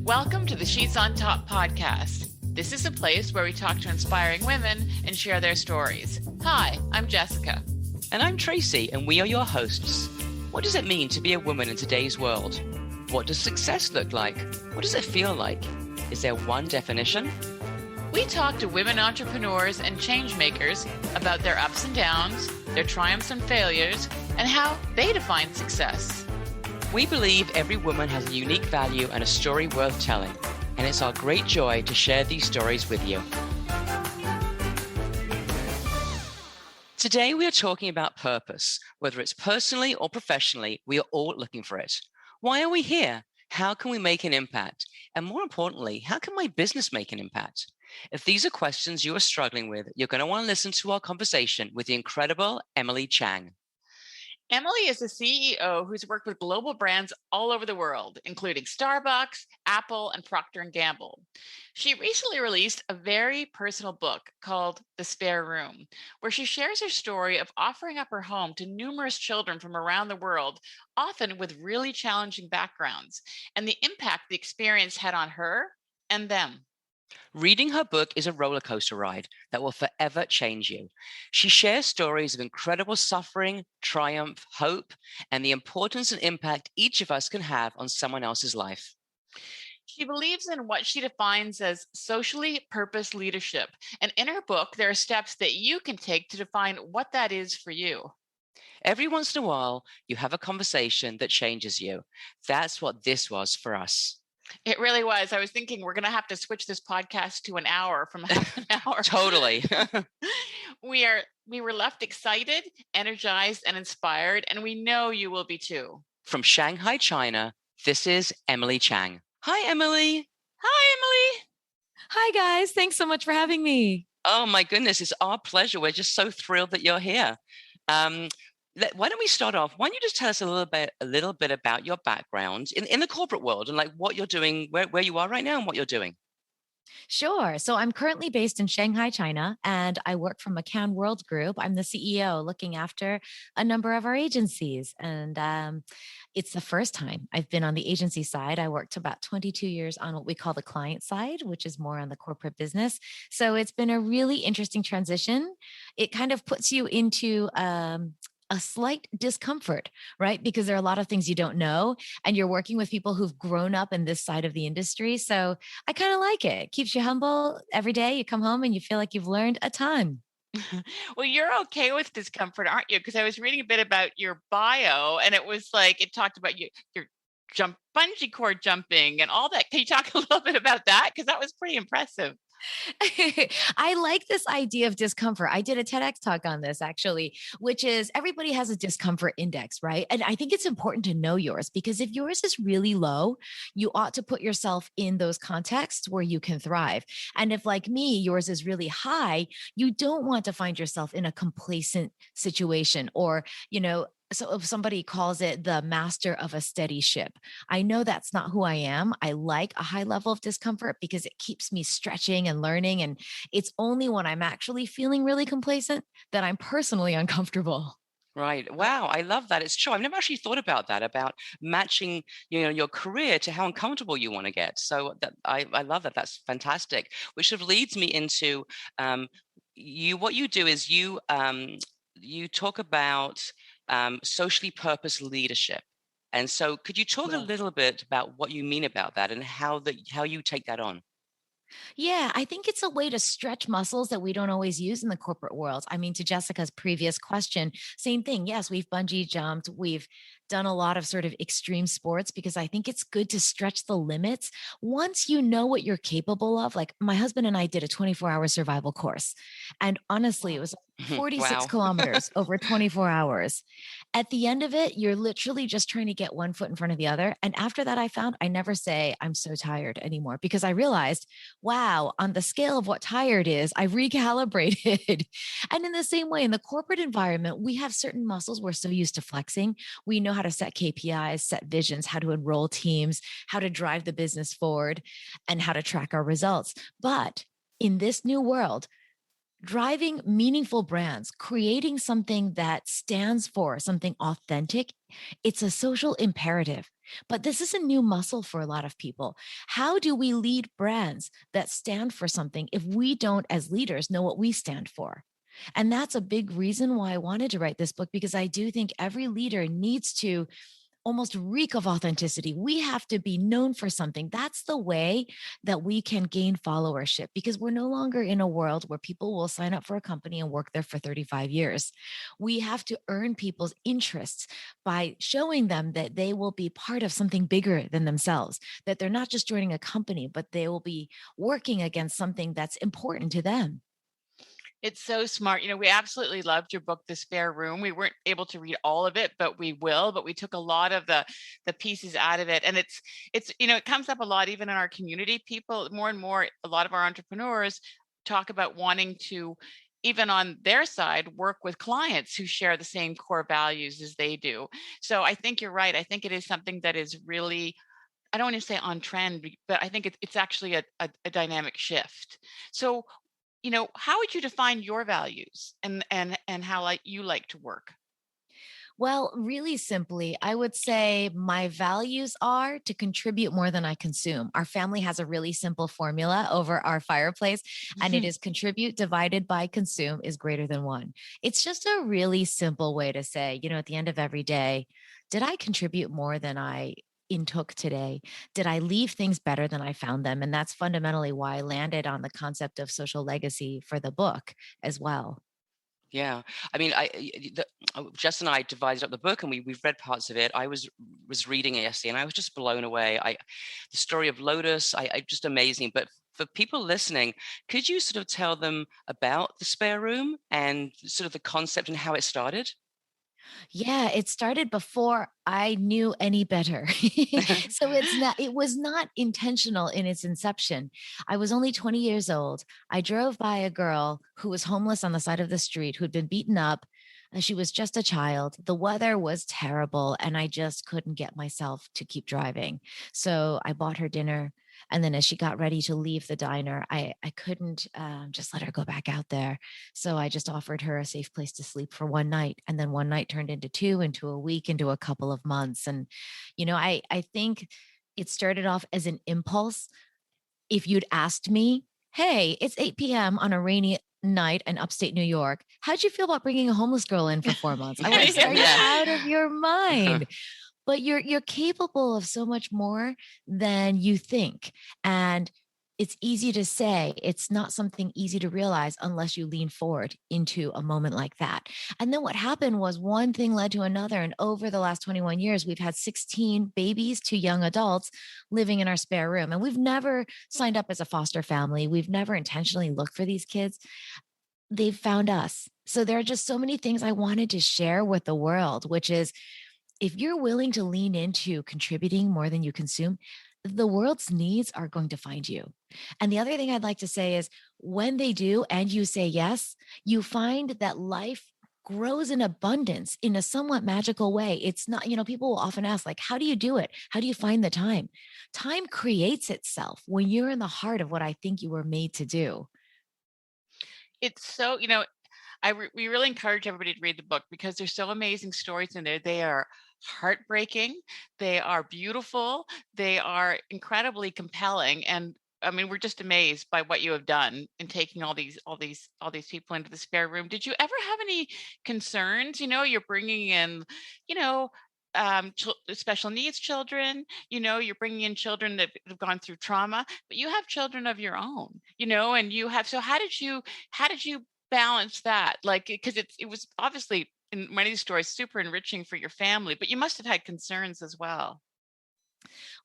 Welcome to the Sheets on Top podcast. This is a place where we talk to inspiring women and share their stories. Hi, I'm Jessica. And I'm Tracy, and we are your hosts. What does it mean to be a woman in today's world? What does success look like? What does it feel like? Is there one definition? We talk to women entrepreneurs and change makers about their ups and downs, their triumphs and failures, and how they define success. We believe every woman has a unique value and a story worth telling, and it's our great joy to share these stories with you. Today, we are talking about purpose. Whether it's personally or professionally, we are all looking for it. Why are we here? How can we make an impact? And more importantly, how can my business make an impact? If these are questions you are struggling with, you're going to want to listen to our conversation with the incredible Emily Chang. Emily is a CEO who's worked with global brands all over the world, including Starbucks, Apple, and Procter Gamble. She recently released a very personal book called The Spare Room, where she shares her story of offering up her home to numerous children from around the world, often with really challenging backgrounds, and the impact the experience had on her and them. Reading her book is a roller coaster ride that will forever change you. She shares stories of incredible suffering, triumph, hope, and the importance and impact each of us can have on someone else's life. She believes in what she defines as socially purposed leadership. And in her book, there are steps that you can take to define what that is for you. Every once in a while, you have a conversation that changes you. That's what this was for us. It really was. I was thinking we're going to have to switch this podcast to an hour from half an hour. Totally. We were left excited, energized, and inspired, and we know you will be too. From Shanghai, China, this is Emily Chang. Hi, Emily. Hi, Emily. Hi, guys. Thanks so much for having me. Oh, my goodness. It's our pleasure. We're just so thrilled that you're here. Why don't we start off? Why don't you just tell us a little bit about your background in the corporate world and like what you're doing, where you are right now and what you're doing? Sure. So I'm currently based in Shanghai, China, and I work for McCann Worldgroup. I'm the CEO looking after a number of our agencies. And it's the first time I've been on the agency side. I worked about 22 years on what we call the client side, which is more on the corporate business. So it's been a really interesting transition. It kind of puts you into a slight discomfort, right? Because there are a lot of things you don't know, and you're working with people who've grown up in this side of the industry. So I kind of like it. It keeps you humble every day. You come home and you feel like you've learned a ton. Well, you're okay with discomfort, aren't you? Because I was reading a bit about your bio, and it was like it talked about your bungee cord jumping and all that. Can you talk a little bit about that? Because that was pretty impressive. I like this idea of discomfort. I did a TEDx talk on this actually, which is everybody has a discomfort index, right? And I think it's important to know yours because if yours is really low, you ought to put yourself in those contexts where you can thrive. And if like me, yours is really high, you don't want to find yourself in a complacent situation or, so if somebody calls it the master of a steady ship, I know that's not who I am. I like a high level of discomfort because it keeps me stretching and learning. And it's only when I'm actually feeling really complacent that I'm personally uncomfortable. Right. Wow. I love that. It's true. I've never actually thought about that, about matching, your career to how uncomfortable you want to get. So I love that. That's fantastic. Which sort of leads me into what you do is you talk about socially purposed leadership. And so could you talk a little bit about what you mean about that and how you take that on? Yeah, I think it's a way to stretch muscles that we don't always use in the corporate world. I mean, to Jessica's previous question, same thing. Yes, we've bungee jumped. We've done a lot of sort of extreme sports because I think it's good to stretch the limits. Once you know what you're capable of, like my husband and I did a 24-hour survival course. And honestly, it was 46 kilometers over 24 hours. At the end of it, you're literally just trying to get one foot in front of the other. And after that, I found I never say I'm so tired anymore because I realized, wow, on the scale of what tired is, I've recalibrated. And in the same way, in the corporate environment, we have certain muscles we're so used to flexing. We know how to set KPIs, set visions, how to enroll teams, how to drive the business forward, and how to track our results. But in this new world, driving meaningful brands, creating something that stands for something authentic It's a social imperative. But this is a new muscle for a lot of people. How do we lead brands that stand for something if we don't, as leaders, know what we stand for? And that's a big reason why I wanted to write this book, because I do think every leader needs to almost reek of authenticity. We have to be known for something. That's the way that we can gain followership, because we're no longer in a world where people will sign up for a company and work there for 35 years. We have to earn people's interests by showing them that they will be part of something bigger than themselves, that they're not just joining a company, but they will be working against something that's important to them. It's so smart. We absolutely loved your book, The Spare Room. We weren't able to read all of it, but we will. But we took a lot of the pieces out of it, and it comes up a lot even in our community. People more and more, a lot of our entrepreneurs talk about wanting to, even on their side, work with clients who share the same core values as they do. So I think you're right. I think it is something that is really, I don't want to say on trend, but I think it's actually a dynamic shift. So how would you define your values and how you like to work? Well, really simply, I would say my values are to contribute more than I consume. Our family has a really simple formula over our fireplace, and it is contribute divided by consume is greater than one. It's just a really simple way to say, at the end of every day, did I contribute more than I intook today? Did I leave things better than I found them? And that's fundamentally why I landed on the concept of social legacy for the book as well. Yeah, I mean, Jess and I divided up the book, and we've read parts of it. I was reading it yesterday, and I was just blown away. The story of Lotus, I just amazing. But for people listening, could you sort of tell them about the spare room and sort of the concept and how it started? Yeah, it started before I knew any better. So it was not intentional in its inception. I was only 20 years old. I drove by a girl who was homeless on the side of the street, who'd been beaten up. She was just a child. The weather was terrible, and I just couldn't get myself to keep driving. So I bought her dinner. And then as she got ready to leave the diner, I couldn't just let her go back out there. So I just offered her a safe place to sleep for one night. And then one night turned into two, into a week, into a couple of months. And, I think it started off as an impulse. If you'd asked me, hey, it's 8 p.m. on a rainy night in upstate New York, how'd you feel about bringing a homeless girl in for 4 months? I would have said, are you Yeah. out of your mind? But you're capable of so much more than you think. And it's easy to say, it's not something easy to realize unless you lean forward into a moment like that. And then what happened was one thing led to another. And over the last 21 years, we've had 16 babies to young adults living in our spare room. And we've never signed up as a foster family. We've never intentionally looked for these kids. They've found us. So there are just so many things I wanted to share with the world, which is, if you're willing to lean into contributing more than you consume, the world's needs are going to find you. And the other thing I'd like to say is, when they do and you say yes, you find that life grows in abundance in a somewhat magical way. It's not, people will often ask, like, how do you do it? How do you find the time? Time creates itself when you're in the heart of what I think you were made to do. It's so, we really encourage everybody to read the book because there's so amazing stories in there. They are heartbreaking, they are beautiful, they are incredibly compelling, and I mean, we're just amazed by what you have done in taking all these people into the spare room. Did you ever have any concerns? You're bringing in, you know. Special needs children, you're bringing in children that have gone through trauma, but you have children of your own, and you have, so how did you balance that? Like, because it was obviously in many of these stories super enriching for your family, but you must have had concerns as well.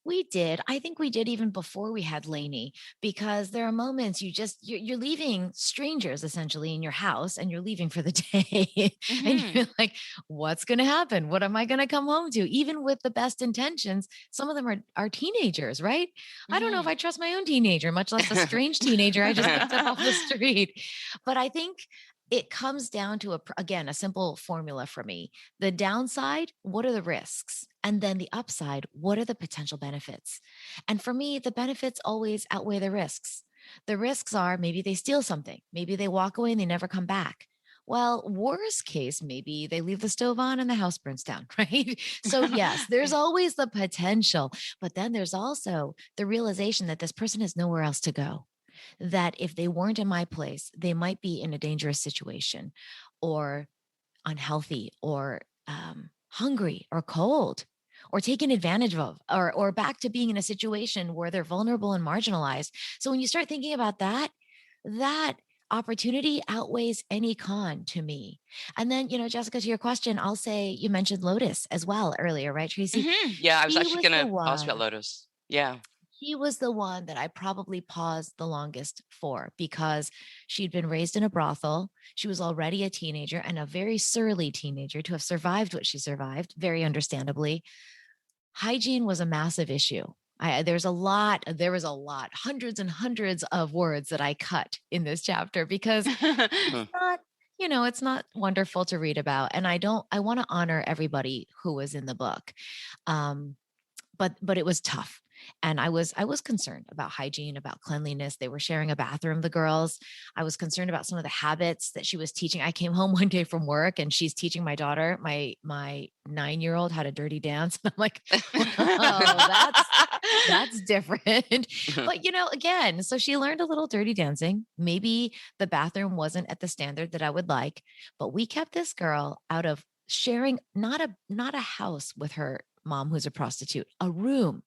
We did. I think we did even before we had Lainey, because there are moments you're leaving strangers essentially in your house, and you're leaving for the day. And Hmm. you're like, what's going to happen? What am I going to come home to? Even with the best intentions, some of them are teenagers, right? I don't know if Hmm. I trust my own teenager, much less a strange teenager I just picked up off the street. But I think it comes down to again, a simple formula for me. The downside, what are the risks? And then the upside, what are the potential benefits? And for me, the benefits always outweigh the risks. The risks are, maybe they steal something, maybe they walk away and they never come back. Well, worst case, maybe they leave the stove on and the house burns down, right? So, yes, there's always the potential, but then there's also the realization that this person has nowhere else to go. That if they weren't in my place, they might be in a dangerous situation or unhealthy or hungry or cold or taken advantage of or back to being in a situation where they're vulnerable and marginalized. So when you start thinking about that, that opportunity outweighs any con to me. And then, Jessica, to your question, I'll say you mentioned Lotus as well earlier, right, Tracy? Yeah, I was She actually was the going to ask about one. Lotus. Yeah. She was the one that I probably paused the longest for because she'd been raised in a brothel. She was already a teenager and a very surly teenager to have survived what she survived, very understandably. Hygiene was a massive issue. There was a lot, hundreds and hundreds of words that I cut in this chapter because it's not, it's not wonderful to read about. And I want to honor everybody who was in the book. But it was tough. And I was concerned about hygiene, about cleanliness. They were sharing a bathroom, the girls. I was concerned about some of the habits that she was teaching. I came home one day from work and she's teaching my daughter, my 9-year-old, how to dirty dance. And I'm like, oh, that's different. But again, so she learned a little dirty dancing. Maybe the bathroom wasn't at the standard that I would like, but we kept this girl out of sharing not a house with her mom who's a prostitute, a room.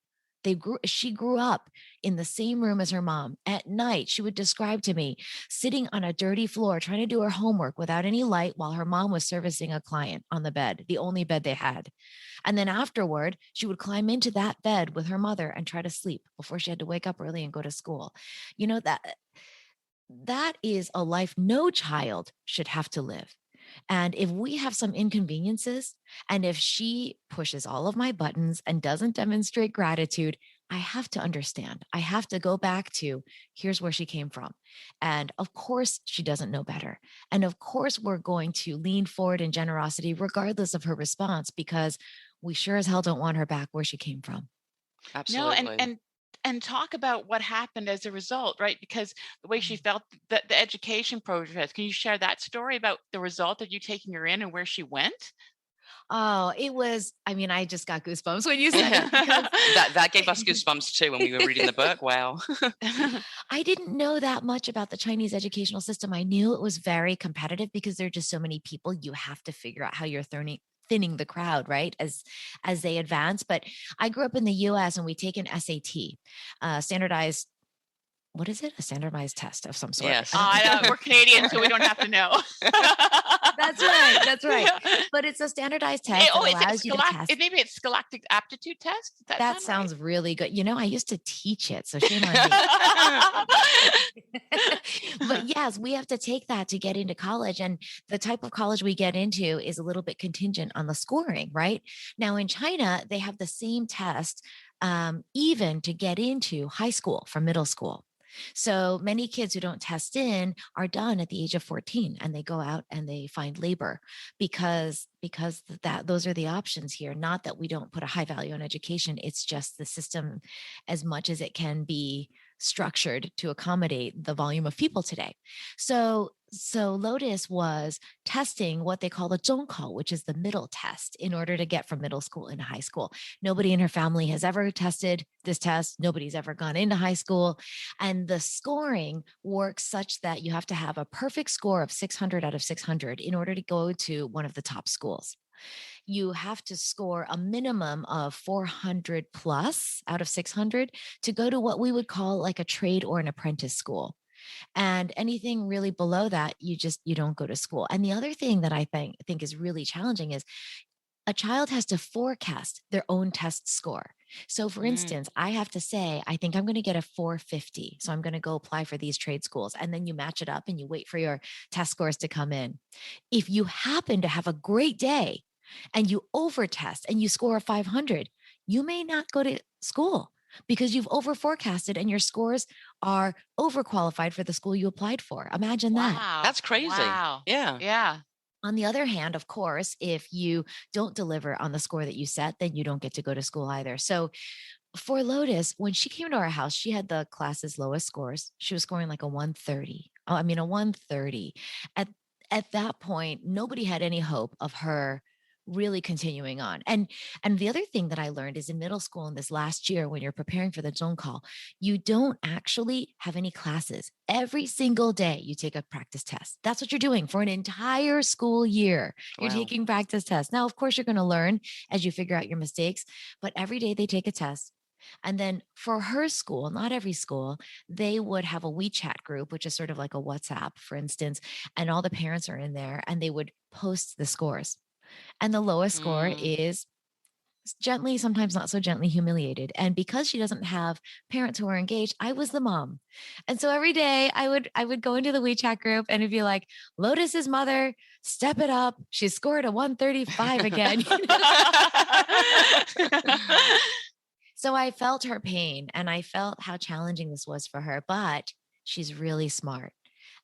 She grew up in the same room as her mom. At night, she would describe to me sitting on a dirty floor trying to do her homework without any light while her mom was servicing a client on the bed, the only bed they had. And then afterward, she would climb into that bed with her mother and try to sleep before she had to wake up early and go to school. That is a life no child should have to live. And if we have some inconveniences, and if she pushes all of my buttons and doesn't demonstrate gratitude, I have to understand. I have to go back to here's where she came from. And of course, she doesn't know better. And of course, we're going to lean forward in generosity, regardless of her response, because we sure as hell don't want her back where she came from. No, Absolutely. and talk about what happened as a result, right? Because the way she felt, the education process. Can you share that story about the result of you taking her in and where she went? Oh, I just got goosebumps when you said it because that gave us goosebumps too when we were reading the book. Wow. I didn't know that much about the Chinese educational system. I knew it was very competitive because there are just so many people. You have to figure out how you're thinning the crowd, right? As they advance. But I grew up in the US and we take an SAT, standardized. What is it? A standardized test of some sort. Yes. We're Canadian, so we don't have to know. That's right. That's right. But it's a standardized test that allows you to test. Maybe it's scholastic aptitude test. Does that sounds right? really good. I used to teach it, so shame on me. But yes, we have to take that to get into college. And the type of college we get into is a little bit contingent on the scoring, right? Now in China, they have the same test even to get into high school from middle school. So many kids who don't test in are done at the age of 14 and they go out and they find labor because those are the options here. Not that we don't put a high value on education. It's just the system, as much as it can be structured to accommodate the volume of people today. So Lotus was testing what they call the zhongkou, which is the middle test in order to get from middle school into high school. Nobody in her family has ever tested this test. Nobody's ever gone into high school. And the scoring works such that you have to have a perfect score of 600 out of 600 in order to go to one of the top schools. You have to score a minimum of 400 plus out of 600 to go to what we would call like a trade or an apprentice school. And anything really below that, you don't go to school. And the other thing that I think is really challenging is a child has to forecast their own test score. So for instance, I have to say, I think I'm going to get a 450. So I'm going to go apply for these trade schools. And then you match it up and you wait for your test scores to come in. If you happen to have a great day and you overtest and you score a 500, you may not go to school because you've over forecasted and your scores are overqualified for the school you applied for. Imagine that. That's crazy. Wow. Yeah. Yeah. On the other hand, of course, if you don't deliver on the score that you set, then you don't get to go to school either. So for Lotus, when she came to our house, she had the class's lowest scores. She was scoring like a 130. Oh, I mean, a 130. at that point, nobody had any hope of her really continuing on. And the other thing that I learned is in middle school in this last year, when you're preparing for the zone call, you don't actually have any classes. Every single day you take a practice test. That's what you're doing for an entire school year. You're Wow. taking practice tests. Now, of course, you're going to learn as you figure out your mistakes, but every day they take a test. And then for her school, not every school, they would have a WeChat group, which is sort of like a WhatsApp, for instance, and all the parents are in there and they would post the scores. And the lowest score Mm. is gently, sometimes not so gently humiliated. And because she doesn't have parents who are engaged, I was the mom. And so every day I would go into the WeChat group and it'd be like, Lotus's mother, step it up. She scored a 135 again. So I felt her pain and I felt how challenging this was for her, but she's really smart.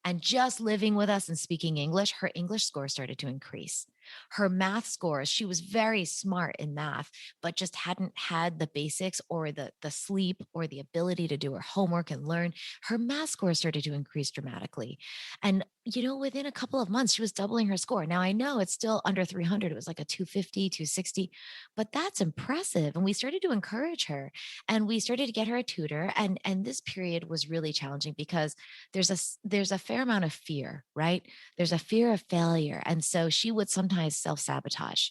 And just living with us and speaking English, her English score started to increase. Her math scores, she was very smart in math, but just hadn't had the basics or the sleep or the ability to do her homework and learn. Her math score started to increase dramatically. And, within a couple of months, she was doubling her score. Now I know it's still under 300. It was like a 250, 260, but that's impressive. And we started to encourage her and we started to get her a tutor. And this period was really challenging because there's a fair amount of fear, right? There's a fear of failure. And so she would sometimes self-sabotage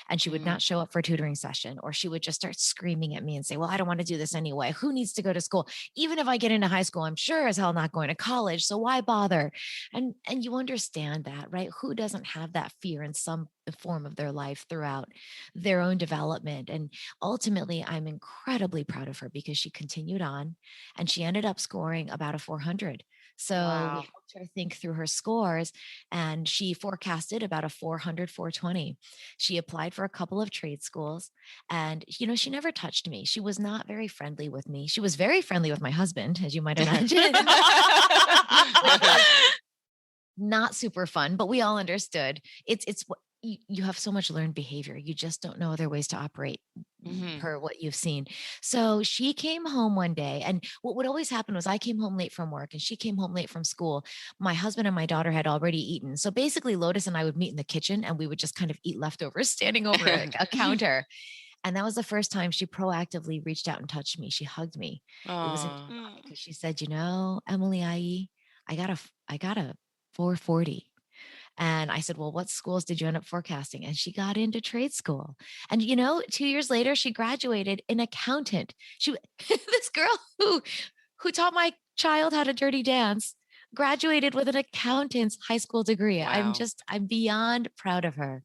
and she would Mm. not show up for a tutoring session, or she would just start screaming at me and say, well, I don't want to do this anyway. Who needs to go to school? Even if I get into high school, I'm sure as hell not going to college. So why bother? And you understand that, right? Who doesn't have that fear in some form of their life throughout their own development? And ultimately, I'm incredibly proud of her because she continued on and she ended up scoring about a 400. So we Wow. helped her think through her scores and she forecasted about a 400, 420. She applied for a couple of trade schools and, she never touched me. She was not very friendly with me. She was very friendly with my husband, as you might imagine, which was not super fun, but we all understood. It's what you have so much learned behavior. You just don't know other ways to operate Mhm. per what you've seen. So she came home one day, and what would always happen was I came home late from work and she came home late from school. My husband and my daughter had already eaten. So basically, Lotus and I would meet in the kitchen and we would just kind of eat leftovers standing over a counter. And that was the first time she proactively reached out and touched me. She hugged me. It was Oh. because she said, Emily, I got a 440. And I said, well, what schools did you end up forecasting? And she got into trade school. And 2 years later, she graduated an accountant. This girl who taught my child how to dirty dance graduated with an accountant's high school degree. Wow. I'm beyond proud of her.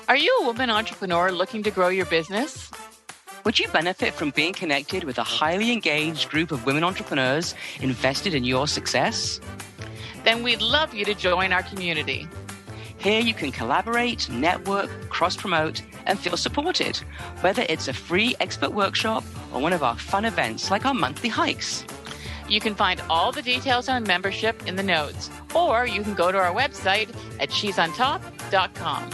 Are you a woman entrepreneur looking to grow your business? Would you benefit from being connected with a highly engaged group of women entrepreneurs invested in your success? Then we'd love you to join our community. Here you can collaborate, network, cross-promote, and feel supported, whether it's a free expert workshop or one of our fun events like our monthly hikes. You can find all the details on membership in the notes, or you can go to our website at she'sontop.com.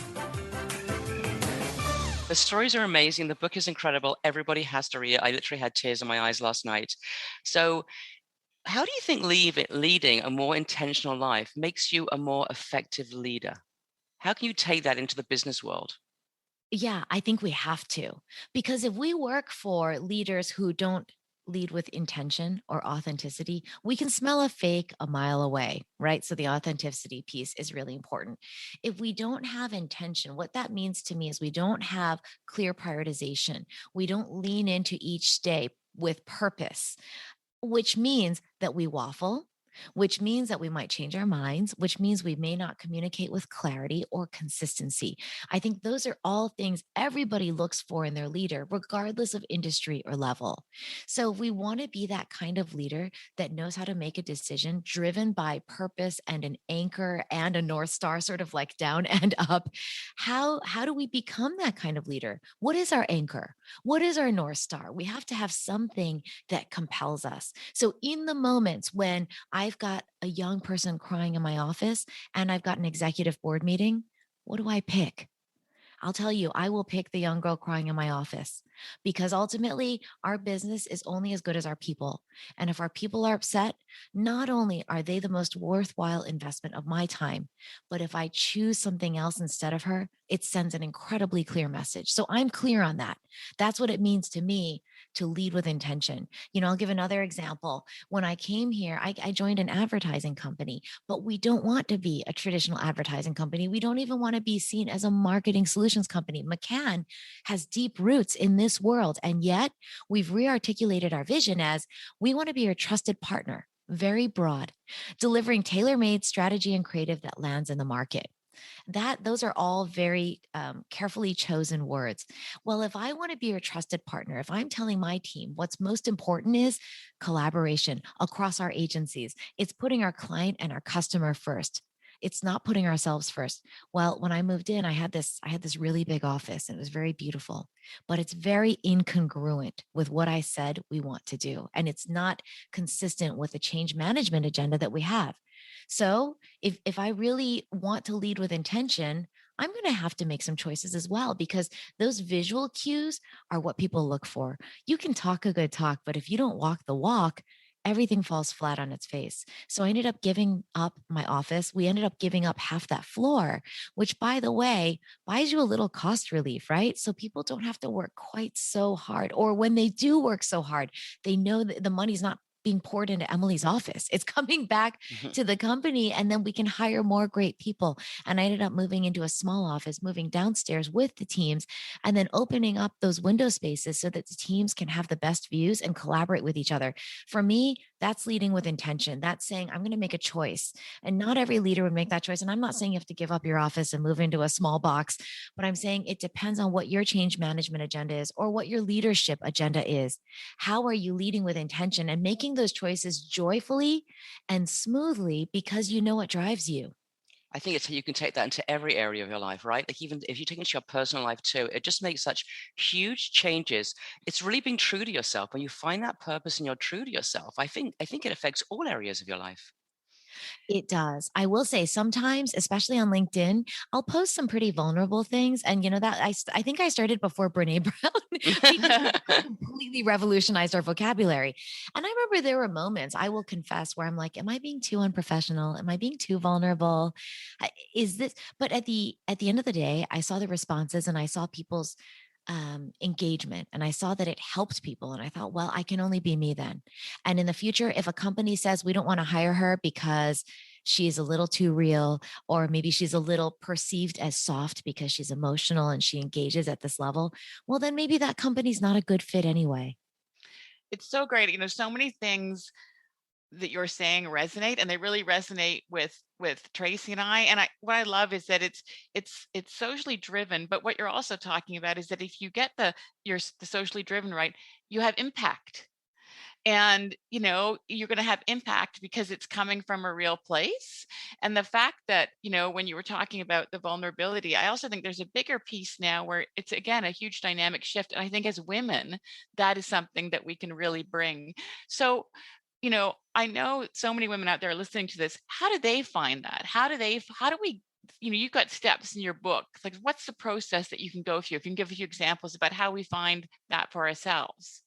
The stories are amazing. The book is incredible. Everybody has to read it. I literally had tears in my eyes last night. So how do you think leading a more intentional life makes you a more effective leader? How can you take that into the business world? Yeah, I think we have to. Because if we work for leaders who don't lead with intention or authenticity, we can smell a fake a mile away, right? So the authenticity piece is really important. If we don't have intention, what that means to me is we don't have clear prioritization. We don't lean into each day with purpose, which means that we waffle, which means that we might change our minds, which means we may not communicate with clarity or consistency. I think those are all things everybody looks for in their leader, regardless of industry or level. So if we want to be that kind of leader that knows how to make a decision driven by purpose and an anchor and a North Star, sort of like down and up, how do we become that kind of leader? What is our anchor? What is our North Star? We have to have something that compels us. So in the moments when I've got a young person crying in my office and I've got an executive board meeting, what do I pick? I'll tell you, I will pick the young girl crying in my office. because ultimately our business is only as good as our people. And if our people are upset, not only are they the most worthwhile investment of my time, but if I choose something else instead of her, it sends an incredibly clear message. So I'm clear on that. That's what it means to me to lead with intention. I'll give another example. When I came here, I joined an advertising company, but we don't want to be a traditional advertising company. We don't even want to be seen as a marketing solutions company. McCann has deep roots in this world. And yet we've re-articulated our vision as we want to be your trusted partner, very broad, delivering tailor-made strategy and creative that lands in the market. Those are all very carefully chosen words. Well, if I want to be your trusted partner, if I'm telling my team what's most important is collaboration across our agencies, it's putting our client and our customer first. It's not putting ourselves first. Well, when I moved in, I had this really big office and it was very beautiful, but it's very incongruent with what I said we want to do. And it's not consistent with the change management agenda that we have. So if I really want to lead with intention, I'm going to have to make some choices as well, because those visual cues are what people look for. You can talk a good talk, but if you don't walk the walk, everything falls flat on its face. So I ended up giving up my office. We ended up giving up half that floor, which, by the way, buys you a little cost relief, right? So people don't have to work quite so hard. Or when they do work so hard, they know that the money's not being poured into Emily's office. It's coming back Mhm. to the company, and then we can hire more great people. And I ended up moving into a small office, moving downstairs with the teams, and then opening up those window spaces so that the teams can have the best views and collaborate with each other. For me, that's leading with intention. That's saying, I'm going to make a choice. And not every leader would make that choice. And I'm not saying you have to give up your office and move into a small box, but I'm saying it depends on what your change management agenda is or what your leadership agenda is. How are you leading with intention and making those choices joyfully and smoothly because you know what drives you? I think it's you can take that into every area of your life, right? Like even if you take it into your personal life too, it just makes such huge changes. It's really being true to yourself. When you find that purpose and you're true to yourself, I think it affects all areas of your life. It does. I will say sometimes, especially on LinkedIn, I'll post some pretty vulnerable things. And that I think I started before Brene Brown because she completely revolutionized our vocabulary. And I remember there were moments, I will confess, where I'm like, am I being too unprofessional? Am I being too vulnerable? Is this, but at the end of the day, I saw the responses and I saw people's engagement, and I saw that it helped people. And I thought, well, I can only be me then. And in the future, if a company says we don't want to hire her because she's a little too real, or maybe she's a little perceived as soft because she's emotional and she engages at this level, well, then maybe that company's not a good fit anyway. It's so great. So many things that you're saying resonate, and they really resonate with Tracy and I. And what I love is that it's socially driven, but what you're also talking about is that if you get the socially driven right, you have impact. And you're going to have impact because it's coming from a real place. And the fact that when you were talking about the vulnerability, I also think there's a bigger piece now where it's again a huge dynamic shift, and I think as women that is something that we can really bring. So I know so many women out there listening to this. How do they find that? How do we, you've got steps in your book. Like, what's the process that you can go through? If you can give a few examples about how we find that for ourselves.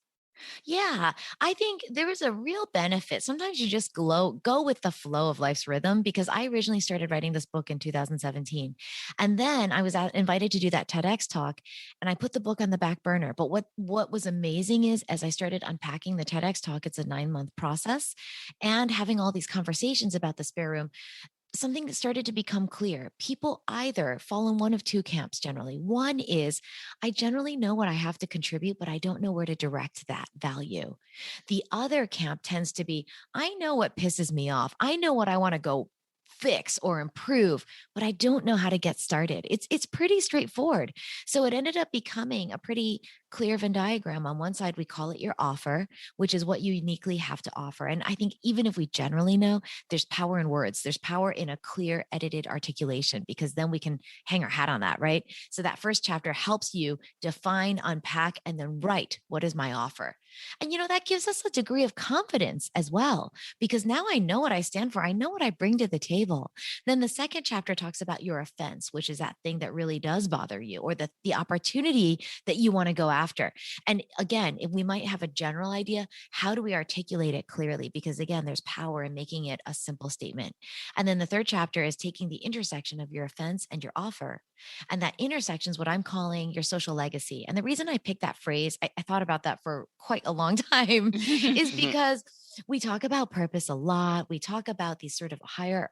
Yeah, I think there is a real benefit. Sometimes you just go with the flow of life's rhythm, because I originally started writing this book in 2017. And then I was invited to do that TEDx talk, and I put the book on the back burner. But what was amazing is, as I started unpacking the TEDx talk, it's a 9-month process, and having all these conversations about the spare room, something that started to become clear. People either fall in one of two camps generally. One is, I generally know what I have to contribute, but I don't know where to direct that value. The other camp tends to be, I know what pisses me off. I know what I want to go fix or improve, but I don't know how to get started. It's pretty straightforward. So it ended up becoming a pretty clear Venn diagram. On one side, we call it your offer, which is what you uniquely have to offer. And I think even if we generally know, there's power in words, there's power in a clear, edited articulation, because then we can hang our hat on that, right? So that first chapter helps you define, unpack, and then write, what is my offer? And, that gives us a degree of confidence as well, because now I know what I stand for. I know what I bring to the table. Then the second chapter talks about your offense, which is that thing that really does bother you, or the opportunity that you want to go after. And again, if we might have a general idea, how do we articulate it clearly? Because again, there's power in making it a simple statement. And then the third chapter is taking the intersection of your offense and your offer. And that intersection is what I'm calling your social legacy. And the reason I picked that phrase, I thought about that for quite a long time, is because we talk about purpose a lot. We talk about these sort of higher,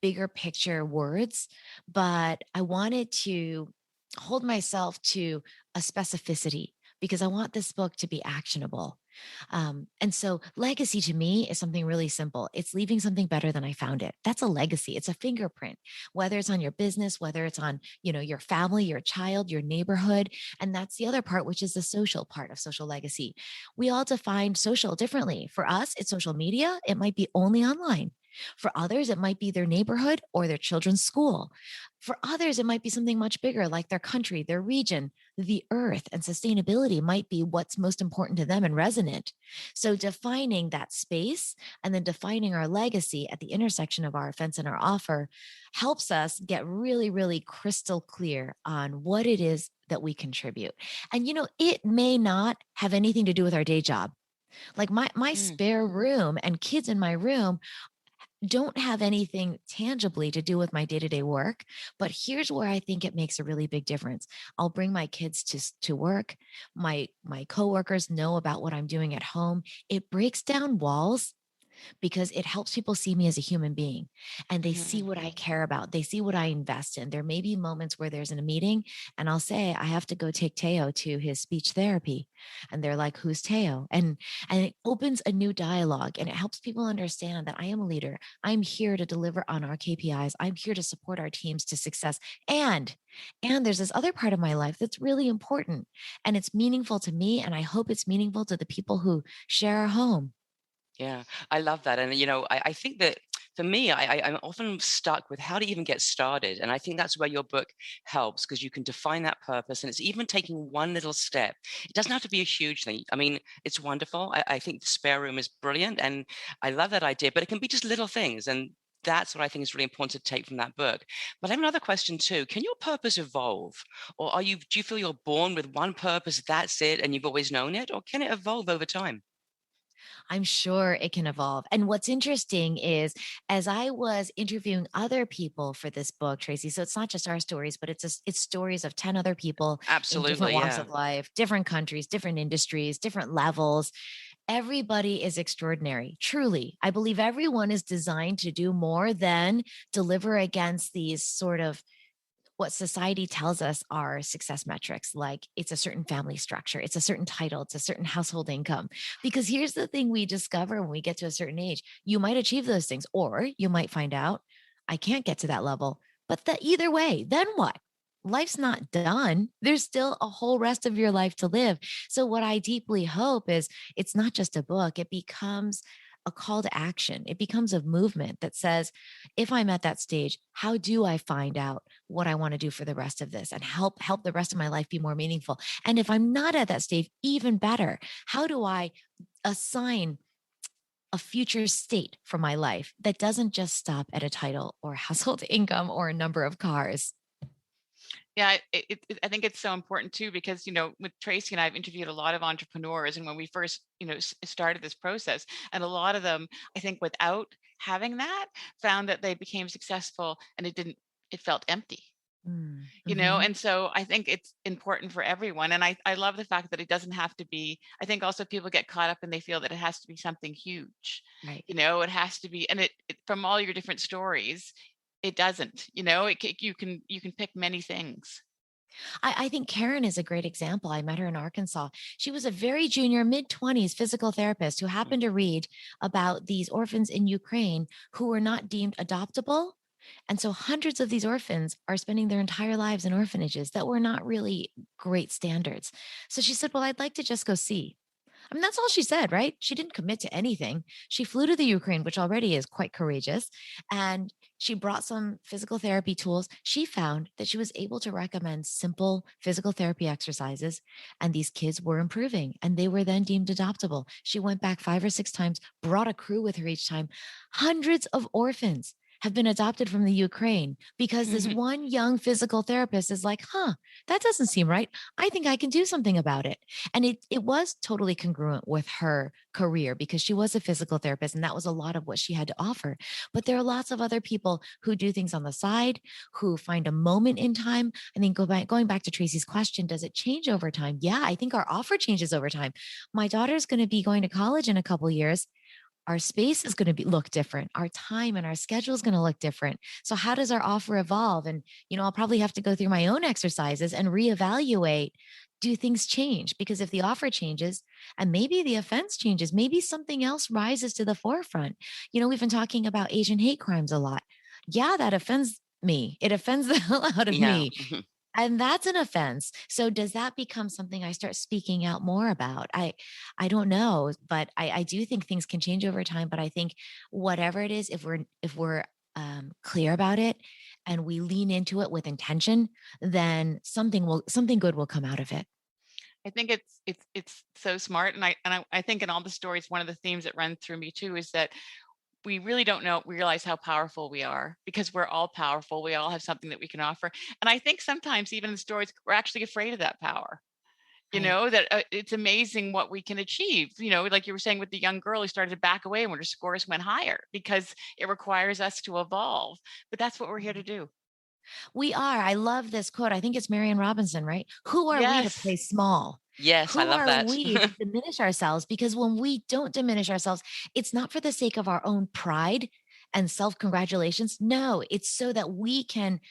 bigger picture words, but I wanted to hold myself to a specificity because I want this book to be actionable. And so legacy to me is something really simple. It's leaving something better than I found it. That's a legacy. It's a fingerprint, whether it's on your business, whether it's on, your family, your child, your neighborhood. And that's the other part, which is the social part of social legacy. We all define social differently. For us, it's social media. It might be only online. For others, it might be their neighborhood or their children's school. For others, it might be something much bigger, like their country, their region, the earth, and sustainability might be what's most important to them and resonant. So, defining that space and then defining our legacy at the intersection of our offense and our offer helps us get really, really crystal clear on what it is that we contribute. And, it may not have anything to do with our day job. Like my Mm, spare room and kids in my room don't have anything tangibly to do with my day-to-day work, but here's where I think it makes a really big difference. I'll bring my kids to work. My coworkers know about what I'm doing at home. It breaks down walls because it helps people see me as a human being and they see mhm. what I care about. They see what I invest in. There may be moments where there's in a meeting and I'll say, I have to go take Teo to his speech therapy. And they're like, who's Teo? And it opens a new dialogue and it helps people understand that I am a leader. I'm here to deliver on our KPIs. I'm here to support our teams to success. And there's this other part of my life that's really important and it's meaningful to me. And I hope it's meaningful to the people who share our home. Yeah, I love that. And, I think that for me, I'm often stuck with how to even get started. And I think that's where your book helps because you can define that purpose. And it's even taking one little step. It doesn't have to be a huge thing. I mean, it's wonderful. I think the spare room is brilliant. And I love that idea, but it can be just little things. And that's what I think is really important to take from that book. But I have another question too. Can your purpose evolve? Or do you feel you're born with one purpose, that's it, and you've always known it? Or can it evolve over time? I'm sure it can evolve. And what's interesting is as I was interviewing other people for this book, Tracy, so it's not just our stories, but it's stories of 10 other people in different Absolutely. walks Yeah. of life, different countries, different industries, different levels. Everybody is extraordinary. Truly. I believe everyone is designed to do more than deliver against these sort of what society tells us are success metrics, like it's a certain family structure, it's a certain title, it's a certain household income. Because here's the thing we discover when we get to a certain age you might achieve those things, or you might find out, I can't get to that level. But either way, then what? Life's not done. There's still a whole rest of your life to live. So, what I deeply hope is it's not just a book, it becomes a call to action. It becomes a movement that says, if I'm at that stage, how do I find out what I want to do for the rest of this and help the rest of my life be more meaningful? And if I'm not at that stage, even better, how do I assign a future state for my life that doesn't just stop at a title or household income or a number of cars? Yeah, I think it's so important too because with Tracy and I've interviewed a lot of entrepreneurs, and when we first started this process, and a lot of them, I think, without having that, found that they became successful, and it felt empty. Mm-hmm. And so I think it's important for everyone, and I love the fact that it doesn't have to be. I think also people get caught up and they feel that it has to be something huge. Right. It has to be, and it from all your different stories, it doesn't. You can pick many things. I think Karen is a great example. I met her in Arkansas. She was a very junior, mid-20s physical therapist who Mm. happened to read about these orphans in Ukraine who were not deemed adoptable. And so hundreds of these orphans are spending their entire lives in orphanages that were not really great standards. So she said, well, I'd like to just go see. I mean, that's all she said, right? She didn't commit to anything. She flew to the Ukraine, which already is quite courageous. And she brought some physical therapy tools. She found that she was able to recommend simple physical therapy exercises, and these kids were improving and they were then deemed adoptable. She went back 5 or 6 times, brought a crew with her each time. Hundreds of orphans have been adopted from the Ukraine because this one young physical therapist is like, that doesn't seem right. I think I can do something about it. And it was totally congruent with her career because she was a physical therapist and that was a lot of what she had to offer. But there are lots of other people who do things on the side, who find a moment in time. I think going back to Tracy's question, does it change over time? Yeah, I think our offer changes over time. My daughter's going to be going to college in a couple of years. Our space is going to look different. Our time and our schedule is going to look different. So how does our offer evolve? And, I'll probably have to go through my own exercises and reevaluate. Do things change? Because if the offer changes and maybe the offense changes, maybe something else rises to the forefront. We've been talking about Asian hate crimes a lot. Yeah, that offends me. It offends the hell out of Yeah. me. And that's an offense. So does that become something I start speaking out more about? I don't know, but I do think things can change over time. But I think whatever it is, if we're clear about it and we lean into it with intention, then something good will come out of it. I think it's so smart, and I think in all the stories, one of the themes that run through me too is that we really don't realize how powerful we are, because we're all powerful. We all have something that we can offer. And I think sometimes even in the stories, we're actually afraid of that power, Right. that it's amazing what we can achieve, like you were saying with the young girl who started to back away when her scores went higher because it requires us to evolve. But that's what we're here to do. We are. I love this quote. I think it's Marianne Robinson, right? Who are we to Yes. play small? Yes, I Who love are that. we to diminish ourselves? Because when we don't diminish ourselves, it's not for the sake of our own pride and self congratulations. No, it's so that we can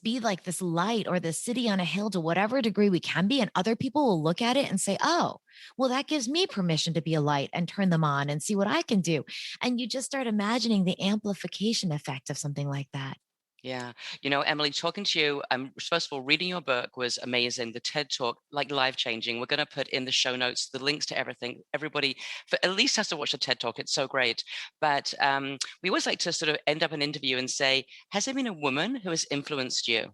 be like this light or the city on a hill to whatever degree we can be. And other people will look at it and say, oh, well, that gives me permission to be a light and turn them on and see what I can do. And you just start imagining the amplification effect of something like that. Yeah. Emily, talking to you, first of all, reading your book was amazing. The TED Talk, like life-changing. We're going to put in the show notes the links to everything. Everybody at least has to watch the TED Talk. It's so great. But we always like to sort of end up an interview and say, has there been a woman who has influenced you?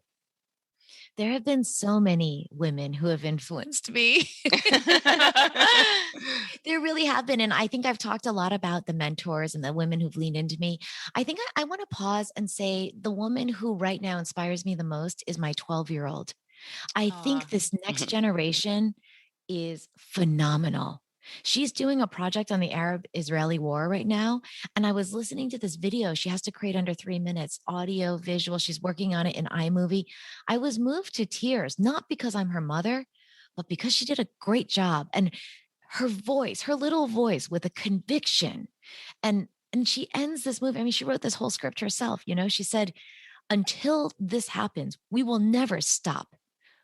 There have been so many women who have influenced me. There really have been. And I think I've talked a lot about the mentors and the women who've leaned into me. I think I want to pause and say the woman who right now inspires me the most is my 12-year-old. I Aw. think this next generation is phenomenal. She's doing a project on the Arab-Israeli war right now. And I was listening to this video. She has to create under 3 minutes, audio, visual. She's working on it in iMovie. I was moved to tears, not because I'm her mother, but because she did a great job. And her voice, her little voice with a conviction. And she ends this movie. I mean, she wrote this whole script herself. She said, until this happens, we will never stop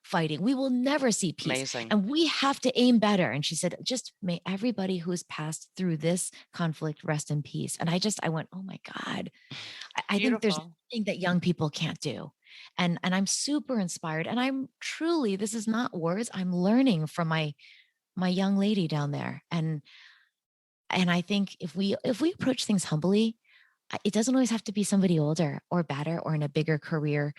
fighting. We will never see peace. Amazing. And we have to aim better. And she said, just may everybody who's passed through this conflict rest in peace. And I went, oh my God. I think there's Beautiful. nothing that young people can't do. And I'm super inspired. And I'm truly, this is not words, I'm learning from my young lady down there. And I think if we approach things humbly, it doesn't always have to be somebody older or better or in a bigger career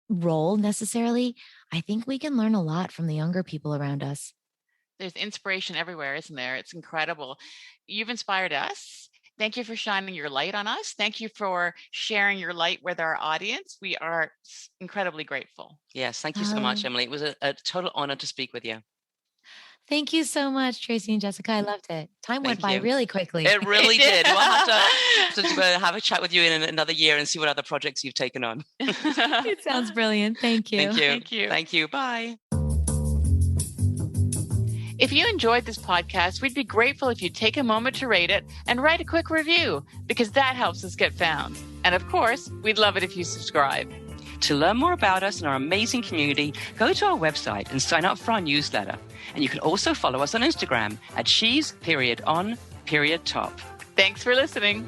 role necessarily. I think we can learn a lot from the younger people around us. There's inspiration everywhere, isn't there? It's incredible. You've inspired us. Thank you for shining your light on us. Thank you for sharing your light with our audience. We are incredibly grateful. Yes, thank you so much, Oh, Emily. It was a total honor to speak with you. thank you so much, Tracy and Jessica. I loved it. Time went Thank by you. really quickly. It really It did. We'll have a chat with you in another year and see what other projects you've taken on. did. It sounds brilliant. Thank you. Thank you. Thank you. Thank you. Bye. If you enjoyed this podcast, we'd be grateful if you'd take a moment to rate it and write a quick review, because that helps us get found. And of course, we'd love it if you subscribe. To learn more about us and our amazing community, go to our website and sign up for our newsletter. And you can also follow us on Instagram at she's_on_top. Thanks for listening.